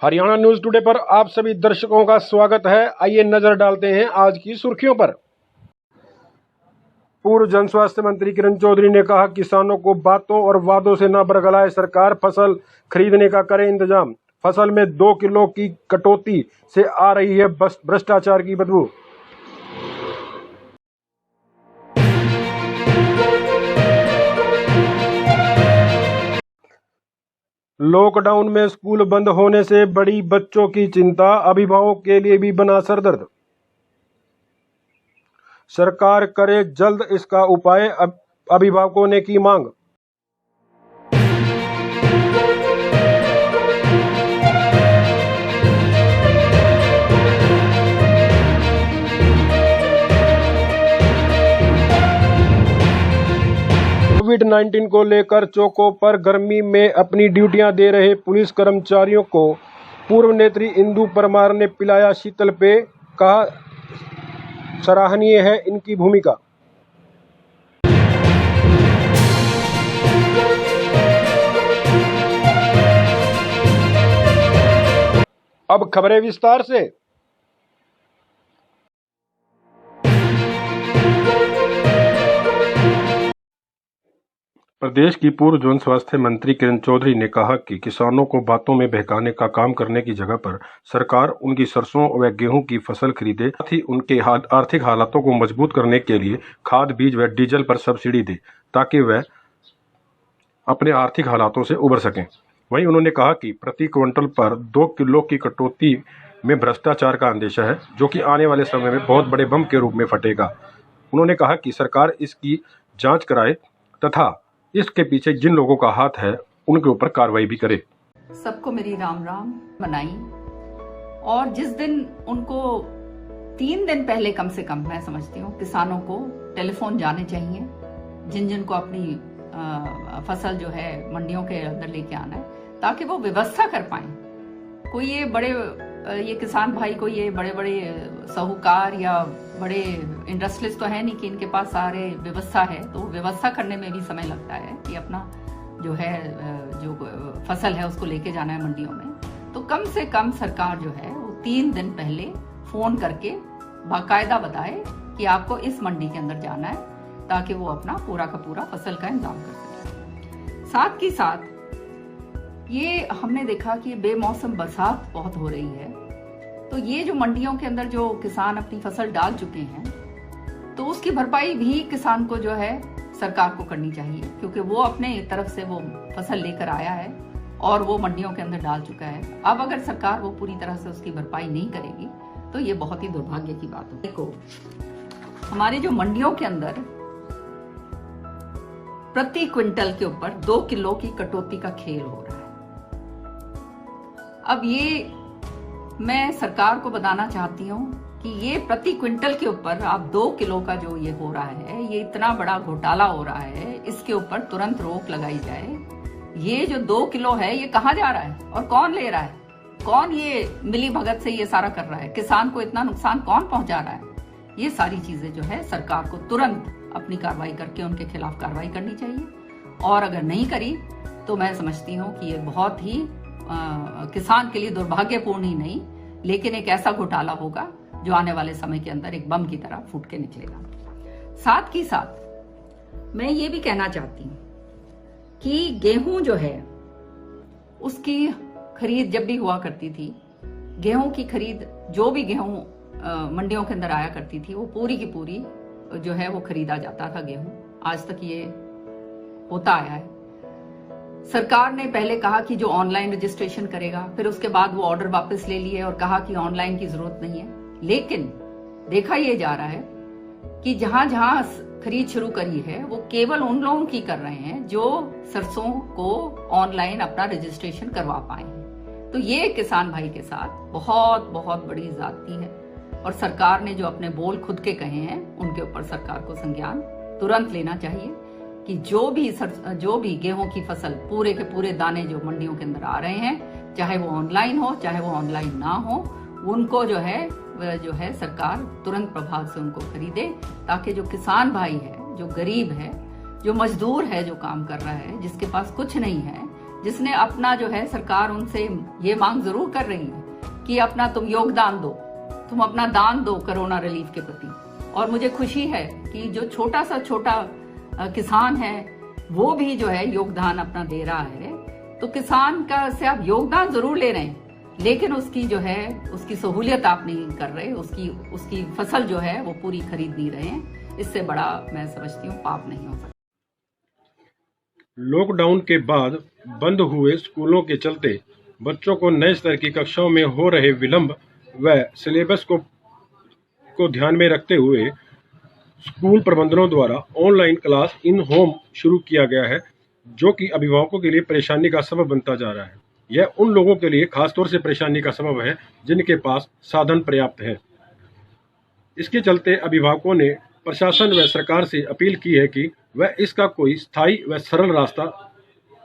Haryana news today पर आप सभी दर्शकों का स्वागत है। आइए नजर डालते हैं आज की सुर्खियों पर। पूर्व जन स्वास्थ्य मंत्री किरण चौधरी ने कहा, किसानों को बातों और वादों से न बरगलाए सरकार, फसल खरीदने का करे इंतजाम। फसल में 2 किलो की कटौती से आ रही है भ्रष्टाचार की बदबू। लॉकडाउन में स्कूल बंद होने से बड़ी बच्चों की चिंता, अभिभावकों के लिए भी बना सरदर्द। सरकार करे जल्द इसका उपाय, अभिभावकों ने की मांग। कोविड-19 को लेकर चौकों पर गर्मी में अपनी ड्यूटियां दे रहे पुलिस कर्मचारियों को पूर्व नेत्री इंदु परमार ने पिलाया शीतल पेय, कहा सराहनीय है इनकी भूमिका। अब खबरें विस्तार से। प्रदेश की पूर्व जन स्वास्थ्य मंत्री किरण चौधरी ने कहा कि किसानों को बातों में बहकाने का काम करने की जगह पर सरकार उनकी सरसों व गेहूं की फसल खरीदे, साथ ही उनके आर्थिक हालातों को मजबूत करने के लिए खाद, बीज व डीजल पर सब्सिडी दे, ताकि वह अपने आर्थिक हालातों से उबर सकें। वहीं उन्होंने कहा कि प्रति क्विंटल पर 2 किलो की कटौती में भ्रष्टाचार का अंदेशा है, जो कि आने वाले समय में बहुत बड़े बम के रूप में फटेगा। उन्होंने कहा कि सरकार इसकी जांच कराए तथा इसके पीछे जिन लोगों का हाथ है उनके ऊपर कार्रवाई भी करे। सबको मेरी राम राम मनाई। और जिस दिन उनको 3 दिन पहले कम से कम, मैं समझती हूँ, किसानों को टेलीफोन जाने चाहिए, जिन जिन को अपनी फसल जो है मंडियों के अंदर लेके आना है, ताकि वो व्यवस्था कर पाए। कोई ये किसान भाई, कोई ये बड़े बड़े साहूकार या बड़े इंडस्ट्रियलिस्ट तो है नहीं कि इनके पास सारे व्यवस्था है, तो व्यवस्था करने में भी समय लगता है कि अपना जो है जो फसल है उसको लेके जाना है मंडियों में। तो कम से कम सरकार जो है वो 3 दिन पहले फोन करके बाकायदा बताए कि आपको इस मंडी के अंदर जाना है, ताकि वो अपना पूरा का पूरा फसल का इंतजाम कर सके। साथ ही साथ ये हमने देखा कि बेमौसम बरसात बहुत हो रही है, तो ये जो मंडियों के अंदर जो किसान अपनी फसल डाल चुके हैं, तो उसकी भरपाई भी किसान को जो है सरकार को करनी चाहिए, क्योंकि वो अपने तरफ से वो फसल लेकर आया है और वो मंडियों के अंदर डाल चुका है। अब अगर सरकार वो पूरी तरह से उसकी भरपाई नहीं करेगी तो ये बहुत ही दुर्भाग्य की बात है। देखो, हमारे जो मंडियों के अंदर प्रति क्विंटल के ऊपर 2 किलो की कटौती का खेल हो रहा है। अब ये मैं सरकार को बताना चाहती हूँ कि ये प्रति क्विंटल के ऊपर आप 2 किलो का जो ये हो रहा है, ये इतना बड़ा घोटाला हो रहा है, इसके ऊपर तुरंत रोक लगाई जाए। ये जो 2 किलो है ये कहाँ जा रहा है और कौन ले रहा है? कौन ये मिली भगत से ये सारा कर रहा है? किसान को इतना नुकसान कौन पहुंचा रहा है? ये सारी चीजें जो है सरकार को तुरंत अपनी कार्रवाई करके उनके खिलाफ कार्रवाई करनी चाहिए। और अगर नहीं करी तो मैं समझती हूँ कि ये बहुत ही किसान के लिए दुर्भाग्यपूर्ण ही नहीं, लेकिन एक ऐसा घोटाला होगा जो आने वाले समय के अंदर एक बम की तरह फूट के निकलेगा। साथ ही साथ मैं ये भी कहना चाहती हूँ कि गेहूं जो है उसकी खरीद जब भी हुआ करती थी, गेहूं की खरीद, जो भी गेहूं मंडियों के अंदर आया करती थी, वो पूरी की पूरी जो है वो खरीदा जाता था गेहूं। आज तक ये होता आया है। सरकार ने पहले कहा कि जो ऑनलाइन रजिस्ट्रेशन करेगा, फिर उसके बाद वो ऑर्डर वापस ले लिए और कहा कि ऑनलाइन की जरूरत नहीं है। लेकिन देखा यह जा रहा है कि जहां जहां खरीद शुरू करी है वो केवल उन लोगों की कर रहे हैं जो सरसों को ऑनलाइन अपना रजिस्ट्रेशन करवा पाए हैं। तो ये किसान भाई के साथ बहुत बहुत बड़ी ज्यादती है और सरकार ने जो अपने बोल खुद के कहे हैं उनके ऊपर सरकार को संज्ञान तुरंत लेना चाहिए कि जो भी गेहूं की फसल, पूरे के पूरे दाने जो मंडियों के अंदर आ रहे हैं, चाहे वो ऑनलाइन हो चाहे वो ऑनलाइन ना हो, उनको जो है सरकार तुरंत प्रभाव से उनको खरीदे, ताकि जो किसान भाई है, जो गरीब है, जो मजदूर है, जो काम कर रहा है, जिसके पास कुछ नहीं है, जिसने अपना जो है, सरकार उनसे ये मांग जरूर कर रही है कि अपना तुम योगदान दो, तुम अपना दान दो कोरोना रिलीफ के प्रति। और मुझे खुशी है कि जो छोटा सा किसान है वो भी जो है योगदान अपना दे रहा है। तो किसान का से आप योगदान जरूर ले रहे हैं, लेकिन उसकी जो है उसकी सहूलियत आप नहीं कर रहे, उसकी फसल जो है वो पूरी खरीद नहीं रहे हैं। इससे बड़ा मैं समझती हूँ पाप नहीं हो सकता। लॉकडाउन के बाद बंद हुए स्कूलों के चलते बच्चों को नए स्तर की कक्षाओं में हो रहे विलंब व सिलेबस को ध्यान में रखते हुए स्कूल प्रबंधनों द्वारा ऑनलाइन क्लास इन होम शुरू किया गया है, जो कि अभिभावकों के लिए परेशानी का सबब बनता जा रहा है। यह उन लोगों के लिए खासतौर से परेशानी का सबब है जिनके पास साधन पर्याप्त है। इसके चलते अभिभावकों ने प्रशासन व सरकार से अपील की है कि वह इसका कोई स्थायी व सरल रास्ता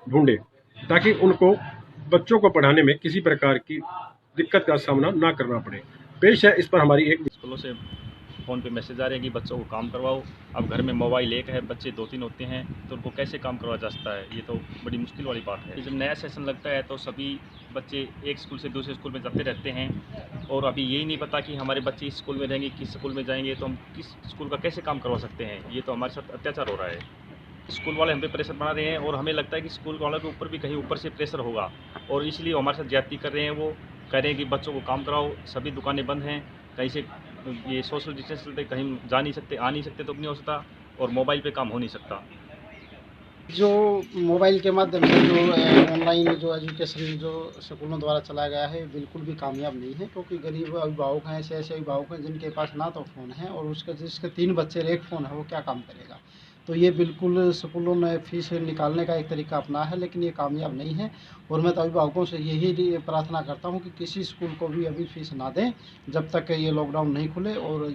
ढूंढे, ताकि उनको बच्चों को पढ़ाने में किसी प्रकार की दिक्कत का सामना ना करना पड़े। पेश है इस पर हमारी एक स्कूलों से फ़ोन पे मैसेज आ रहे हैं कि बच्चों को काम करवाओ। अब घर में मोबाइल एक है, बच्चे 2-3 होते हैं, तो उनको कैसे काम करवाया जा सकता है? ये तो बड़ी मुश्किल वाली बात है। जब नया सेशन लगता है तो सभी बच्चे एक स्कूल से दूसरे स्कूल में जाते रहते हैं, और अभी यही नहीं पता कि हमारे बच्चे इस स्कूल में रहेंगे, किस स्कूल में जाएंगे, तो हम किस स्कूल का कैसे काम करवा सकते हैं? ये तो हमारे साथ अत्याचार हो रहा है। स्कूल वाले हम पे प्रेशर बना रहे हैं, और हमें लगता है कि स्कूल वालों के ऊपर भी कहीं ऊपर से प्रेशर होगा, और इसलिए हमारे साथ ज्यादती कर रहे हैं। वो कह रहे हैं कि बच्चों को काम कराओ, सभी दुकानें बंद हैं, कहीं से ये सोशल डिस्टेंस चलते, कहीं जा नहीं सकते, आ नहीं सकते, तो नहीं हो सकता, और मोबाइल पे काम हो नहीं सकता। जो मोबाइल के माध्यम से जो ऑनलाइन जो एजुकेशन जो स्कूलों द्वारा चलाया गया है, बिल्कुल भी कामयाब नहीं है, क्योंकि गरीब अभिभावक हैं, ऐसे ऐसे अभिभावक हैं जिनके पास ना तो फ़ोन है, और जिसके 3 बच्चे और 1 फ़ोन है, वो क्या काम करेगा। तो ये बिल्कुल स्कूलों ने फीस निकालने का एक तरीका अपना है, लेकिन ये कामयाब नहीं है। और मैं तो अभिभावकों से यही प्रार्थना करता हूँ कि किसी स्कूल को भी अभी फीस ना दें जब तक ये लॉकडाउन नहीं खुले। और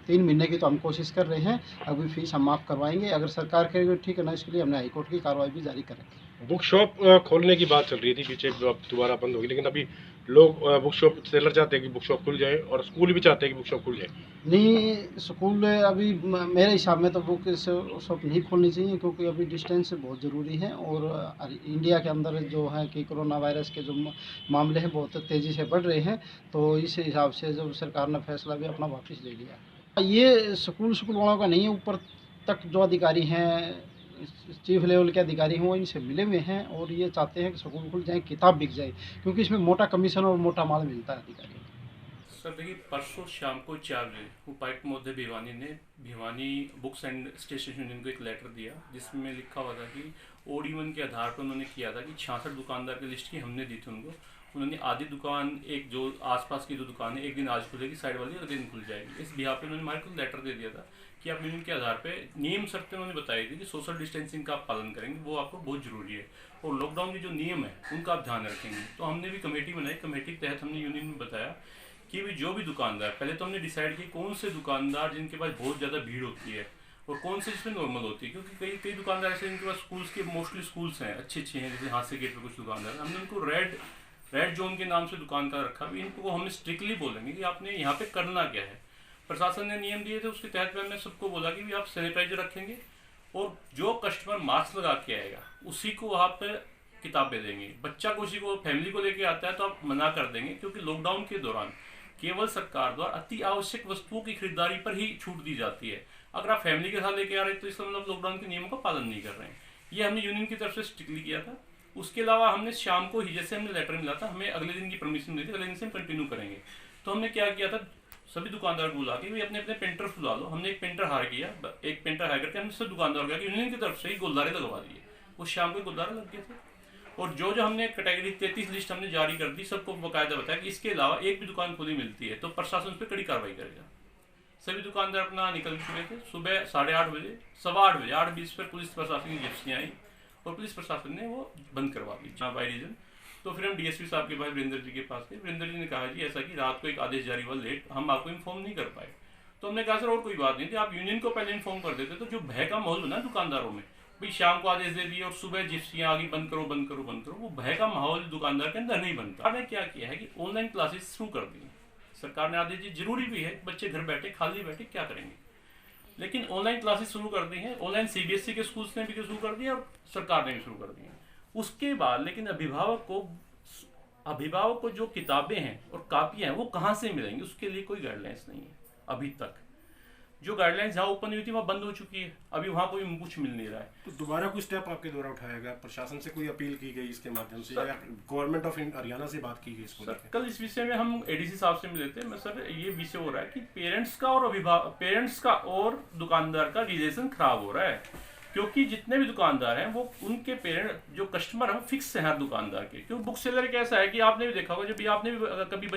3 महीने की तो हम कोशिश कर रहे हैं, अभी फीस हम माफ़ करवाएंगे। अगर सरकार कहेगी ठीक है ना, इसके लिए हमने हाईकोर्ट की कार्रवाई भी जारी करेंगे। बुक शॉप खोलने की बात चल रही थी, पीछे दोबारा बंद होगी, लेकिन अभी लोग बुक शॉप सेलर चाहते हैं कि बुक शॉप खुल जाए, और स्कूल भी चाहते हैं कि बुक शॉप खुल जाए। नहीं, स्कूल अभी मेरे हिसाब में तो बुक शॉप नहीं खोलनी चाहिए, क्योंकि अभी डिस्टेंस बहुत ज़रूरी है। और इंडिया के अंदर जो है कि कोरोना वायरस के जो मामले हैं बहुत तेज़ी से बढ़ रहे हैं, तो इस हिसाब से जो सरकार ने फैसला भी अपना वापस ले लिया। ये स्कूल वालों का नहीं है, ऊपर तक जो अधिकारी हैं, चीफ लेवल के अधिकारी हैं, वो इनसे मिले हुए हैं, और ये चाहते हैं कि स्कूल खुल जाए, किताब बिक जाए, क्योंकि इसमें मोटा कमीशन और मोटा माल मिलता है अधिकारी। सर देखिए, परसों शाम को 4 बजे उपायुक्त महोदय भिवानी ने Bhiwani books and stationery union को एक लेटर दिया, जिसमें लिखा हुआ था कि OD1 के आधार पर उन्होंने किया था कि 66 दुकानदार की लिस्ट की हमने दी थी उनको। उन्होंने आधी दुकान, एक जो आसपास की जो दुकान है, एक दिन आज खुलेगी साइड वाली, अगले दिन खुल जाएगी। इस बिहार पे उन्होंने हमारे को लेटर दे दिया था कि आप यूनियन के आधार पे नियम शर्तें उन्होंने बताई थी कि सोशल डिस्टेंसिंग का आप पालन करेंगे, वो आपको बहुत जरूरी है, और लॉकडाउन के जो नियम है उनका आप ध्यान रखेंगे। तो हमने भी कमेटी बनाई, कमेटी के तहत हमने यूनियन में बताया कि भी जो भी दुकानदार, पहले तो हमने डिसाइड किया कौन से दुकानदार जिनके पास बहुत ज़्यादा भीड़ होती है और कौन से जिसमें नॉर्मल होती है, क्योंकि कई दुकानदार ऐसे जिनके पास स्कूल्स के मोस्टली स्कूल्स हैं, अच्छे हैं, जैसे हादसे गेट पर कुछ दुकानदार, हमने उनको रेड जोन के नाम से दुकान का रखा। भी इनको हमने स्ट्रिक्टली बोलेंगे कि आपने यहाँ पे करना क्या है। प्रशासन ने नियम दिए थे, उसके तहत हमने सबको बोला कि भी आप सैनिटाइजर रखेंगे, और जो कस्टमर मास्क लगा के आएगा उसी को वहाँ पे किताबें देंगे। बच्चा को, उसी को, फैमिली को लेके आता है तो आप मना कर देंगे, क्योंकि लॉकडाउन के दौरान केवल सरकार द्वारा अति आवश्यक वस्तुओं की खरीदारी पर ही छूट दी जाती है। अगर आप फैमिली के साथ लेके आ रहे हैं तो इसका मतलब लॉकडाउन के नियमों का पालन नहीं कर रहे हैं। ये हमने यूनियन की तरफ से स्ट्रिक्टली किया था। उसके अलावा हमने शाम को ही, जैसे हमने लेटर मिला था, हमें अगले दिन की परमिशन मिली थी, अगले दिन से हम कंटिन्यू करेंगे। तो हमने क्या किया था, सभी दुकानदार को बुला के भाई अपने अपने पेंटर बुला लो। हमने एक पेंटर हायर किया, एक पेंटर हायर करके हमने सब दुकानदार को यूनियन की तरफ से ही गुलदारे लगवा दिए। उस शाम को गुलदारे लग गए थे, और जो हमने कैटेगरी 33 लिस्ट हमने जारी कर दी, सबको बकायदा बताया कि इसके अलावा एक भी दुकान खुली मिलती है तो प्रशासन उस पर कड़ी कार्रवाई करेगा। सभी दुकानदार अपना निकल चुके थे। सुबह 8:30 बजे, 8:15 बजे, 8:20 पर पुलिस प्रशासन की जिप्सियाँ आई और पुलिस प्रशासन ने वो बंद करवा दी बाई रीजन। तो फिर हम DSP साहब के पास, वीरेंद्र जी के पास गए। वीरेंद्र जी ने कहा जी ऐसा कि रात को एक आदेश जारी हुआ लेट, हम आपको इन्फॉर्म नहीं कर पाए। तो हमने कहा सर और कोई बात नहीं थी, आप यूनियन को पहले इन्फॉर्म कर देते तो जो भय का माहौल बना दुकानदारों में, भाई शाम को आदेश दे दिए और सुबह जिप्सियाँ आ गई, बंद करो बंद करो बंद करो, वो भय का माहौल दुकानदार के अंदर नहीं बनता। हमने क्या किया है कि ऑनलाइन क्लासेस शुरू कर दी। सरकार ने आदेश दी, जरूरी भी है, बच्चे घर बैठे खाली बैठे क्या करेंगे, लेकिन ऑनलाइन क्लासेस शुरू कर दी हैं। ऑनलाइन CBSE के स्कूल्स ने भी शुरू कर दिया और सरकार ने भी शुरू कर दी है। उसके बाद लेकिन अभिभावक को जो किताबें हैं और कापियां हैं वो कहाँ से मिलेंगी, उसके लिए कोई गाइडलाइंस नहीं है अभी तक। जो गाइडलाइंस जहाँ ओपन हुई थी वहाँ बंद हो चुकी है, अभी वहाँ कोई कुछ मिल नहीं रहा है। तो दोबारा कोई स्टेप आपके द्वारा उठाया गया, प्रशासन से कोई अपील की गई इसके माध्यम से, या गवर्नमेंट ऑफ हरियाणा से बात की गई इसको लेकर? कल इस विषय में हम एडीसी साहब से मिले थे। मैं सर ये विषय हो रहा है कि पेरेंट्स का और दुकानदार का रिलेशन खराब हो रहा है, क्योंकि जितने भी दुकानदार हैं वो उनके पेरेंट जो कस्टमर हैं फिक्स हैं हर दुकानदार के। क्योंकि बुक सेलर कैसा है कि आपने भी देखा होगा, जब आपने भी कभी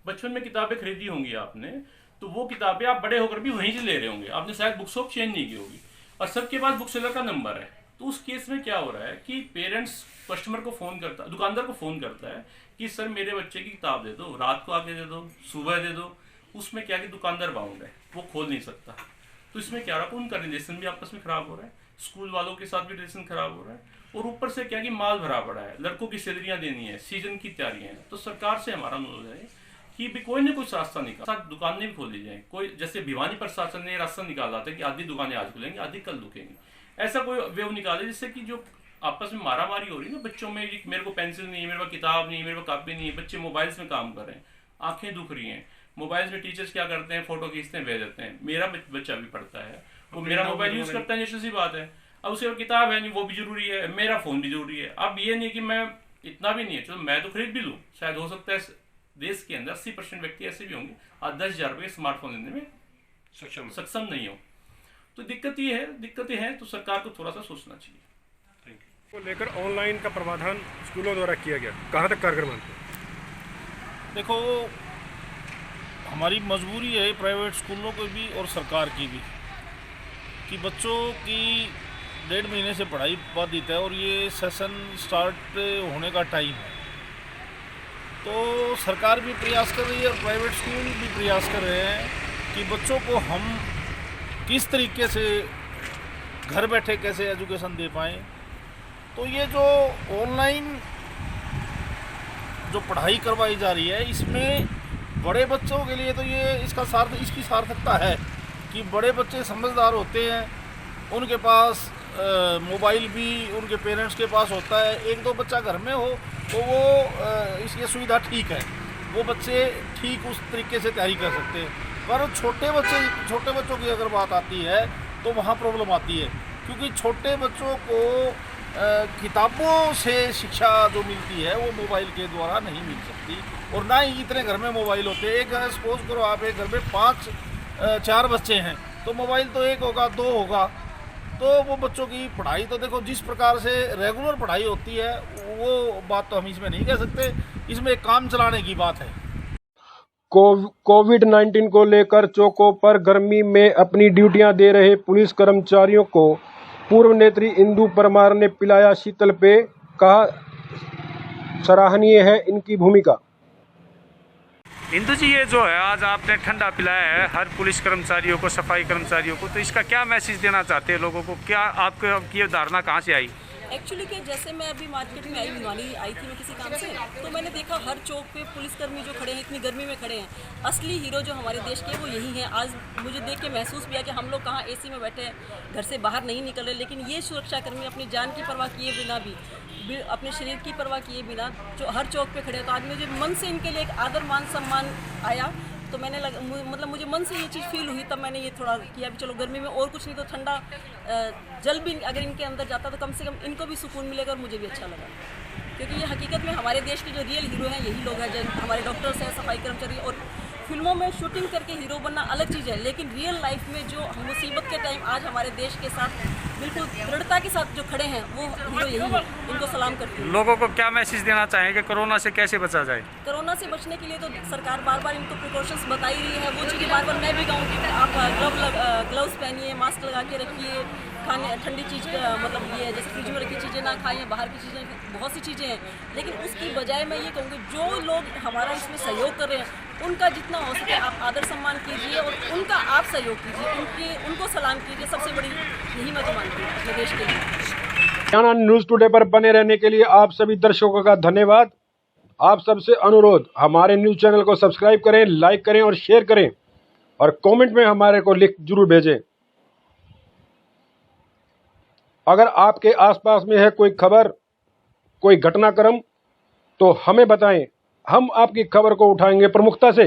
बचपन में किताबें खरीदी होंगी आपने, तो वो किताबें आप बड़े होकर भी वहीं से ले रहे होंगे, आपने शायद बुक शॉप चेंज नहीं की होगी और सबके पास बुक सेलर का नंबर है। तो उस केस में क्या हो रहा है कि पेरेंट्स कस्टमर को फोन करता, दुकानदार को फोन करता है कि सर मेरे बच्चे की किताब दे दो, रात को आके दे दो, सुबह दे दो। उसमें क्या कि दुकानदार बाउंड है, वो खोल नहीं सकता। तो इसमें क्या हो रहा है, उनका रिलेशन भी आपस में खराब हो रहा है, स्कूल वालों के साथ भी रिलेशन खराब हो रहा है, और ऊपर से क्या कि माल भरा पड़ा है, लड़कों की सैलरियां देनी है, सीजन की तैयारियां हैं। तो सरकार से हमारा अनुरोध है कि भी कोई ना कोई रास्ता निकाल, दुकानें भी खोल दी जाए। कोई जैसे भिवानी प्रशासन ने रास्ता निकाला था कि आधी दुकानें आज खुलेंगी, आधी कल रुकेंगी, ऐसा कोई वेव निकाले जिससे कि जो आपस में मारामारी हो रही है ना बच्चों में, मेरे को पेंसिल नहीं है, मेरे पास किताब नहीं है, मेरे पास कॉपी नहीं है, बच्चे मोबाइल्स में काम कर रहे हैं, आंखें दुख रही हैं। मोबाइल्स में टीचर्स क्या करते हैं, फोटो खींचते हैं, भेज देते हैं। मेरा बच्चा भी पढ़ता है, वो मेरा मोबाइल यूज करता है, जैसी सी बात है। अब उसके किताब है नहीं, वो भी जरूरी है, मेरा फोन भी जरूरी है। अब ये नहीं कि मैं इतना भी नहीं है, चलो मैं तो खरीद भी लूँ, शायद हो सकता है देश के अंदर 80% व्यक्ति ऐसे भी होंगे आज 10,000 रुपये स्मार्टफोन लेने में सक्षम नहीं हो। तो दिक्कतें हैं, तो सरकार को थोड़ा सा सोचना चाहिए। को लेकर ऑनलाइन का प्रावधान स्कूलों द्वारा किया गया, कहाँ तक कारगर मानते हैं? देखो, हमारी मजबूरी है प्राइवेट स्कूलों की भी और सरकार की भी कि बच्चों की 1.5 महीने से पढ़ाई बाधित है और ये सेशन स्टार्ट होने का टाइम है। तो सरकार भी प्रयास कर रही है और प्राइवेट स्कूल भी प्रयास कर रहे हैं कि बच्चों को हम किस तरीके से घर बैठे कैसे एजुकेशन दे पाएँ। तो ये जो ऑनलाइन जो पढ़ाई करवाई जा रही है, इसमें बड़े बच्चों के लिए तो ये इसकी सार्थकता है कि बड़े बच्चे समझदार होते हैं, उनके पास मोबाइल भी उनके पेरेंट्स के पास होता है। 1-2 बच्चा घर में हो तो वो इसकी सुविधा ठीक है, वो बच्चे ठीक उस तरीके से तैयारी कर सकते हैं। पर छोटे बच्चों की अगर बात आती है तो वहाँ प्रॉब्लम आती है, क्योंकि छोटे बच्चों को किताबों से शिक्षा जो मिलती है वो मोबाइल के द्वारा नहीं मिल सकती, और ना ही इतने घर में मोबाइल होते हैं। एक सपोज करो आप एक घर में 5-4 बच्चे हैं तो मोबाइल तो 1 होगा 2 होगा, तो वो बच्चों की पढ़ाई तो देखो जिस प्रकार से रेगुलर पढ़ाई होती है वो बात तो हम इसमें नहीं कह सकते, इसमें काम चलाने की बात है। कोविड-19 को लेकर चौकों पर गर्मी में अपनी ड्यूटियां दे रहे पुलिस कर्मचारियों को पूर्व नेत्री इंदु परमार ने पिलाया शीतल पेय, कहा सराहनीय है इनकी भूमिका। इंदु जी, ये जो है आज आपने ठंडा पिलाया है हर पुलिस कर्मचारियों को, सफाई कर्मचारियों को, तो इसका क्या मैसेज देना चाहते हैं लोगों को? क्या आपको ये धारणा कहाँ से आई? एक्चुअली कि जैसे मैं अभी मार्केट में भिवानी आई थी मैं किसी काम से, तो मैंने देखा हर चौक पे पुलिसकर्मी जो खड़े हैं, इतनी गर्मी में खड़े हैं। असली हीरो जो हमारे देश के वो यही हैं। आज मुझे देख के महसूस भी है कि हम लोग कहाँ एसी में बैठे हैं, घर से बाहर नहीं निकल रहे, लेकिन ये सुरक्षाकर्मी अपनी जान की परवाह किए बिना भी अपने शरीर की परवाह किए बिना जो हर चौक पे खड़े हैं। तो आज मुझे मन से इनके लिए एक आदर मान सम्मान आया, तो मैंने मुझे मन से ये चीज़ फील हुई, तब मैंने ये थोड़ा किया भी चलो गर्मी में और कुछ नहीं तो ठंडा जल भी अगर इनके अंदर जाता तो कम से कम इनको भी सुकून मिलेगा और मुझे भी अच्छा लगा, क्योंकि ये हकीकत में हमारे देश के जो रियल हीरो हैं यही लोग हैं, जो हमारे डॉक्टर्स हैं, सफाई कर्मचारी। और फिल्मों में शूटिंग करके हीरो बनना अलग चीज़ है, लेकिन रियल लाइफ में जो मुसीबत के टाइम आज हमारे देश के साथ बिल्कुल दृढ़ता के साथ जो खड़े हैं वो हीरो यही है। इनको सलाम करती हूँ। लोगों को क्या मैसेज देना चाहेंगे कोरोना से कैसे बचा जाए? कोरोना से बचने के लिए तो सरकार बार बार इनको प्रिकॉशंस बता ही रही है, वो चीज़ें बार बार मैं भी कहूँगी कि आप ग्लव्स पहनिए, मास्क लगा के रखिए, खाने ठंडी चीज़ मतलब ये जैसे फ्रिज में रखी चीज़ें ना खाएं, बाहर की चीज़ें, बहुत सी चीज़ें हैं। लेकिन उसकी बजाय मैं ये कहूँगी जो लोग हमारा इसमें सहयोग कर रहे हैं उनका जितना हो सके आप आदर सम्मान कीजिए और उनका आप सहयोग कीजिए, उनको सलाम कीजिए। सबसे बड़ी यही मैं तो मानती हूँ अपने देश के लिए। हरियाणा न्यूज़ टुडे पर बने रहने के लिए आप सभी दर्शकों का धन्यवाद। आप सबसे अनुरोध, हमारे न्यूज़ चैनल को सब्सक्राइब करें, लाइक करें और शेयर करें, और कमेंट में हमारे को लिख जरूर भेजें। अगर आपके आसपास में है कोई खबर कोई घटनाक्रम तो हमें बताएं, हम आपकी खबर को उठाएंगे प्रमुखता से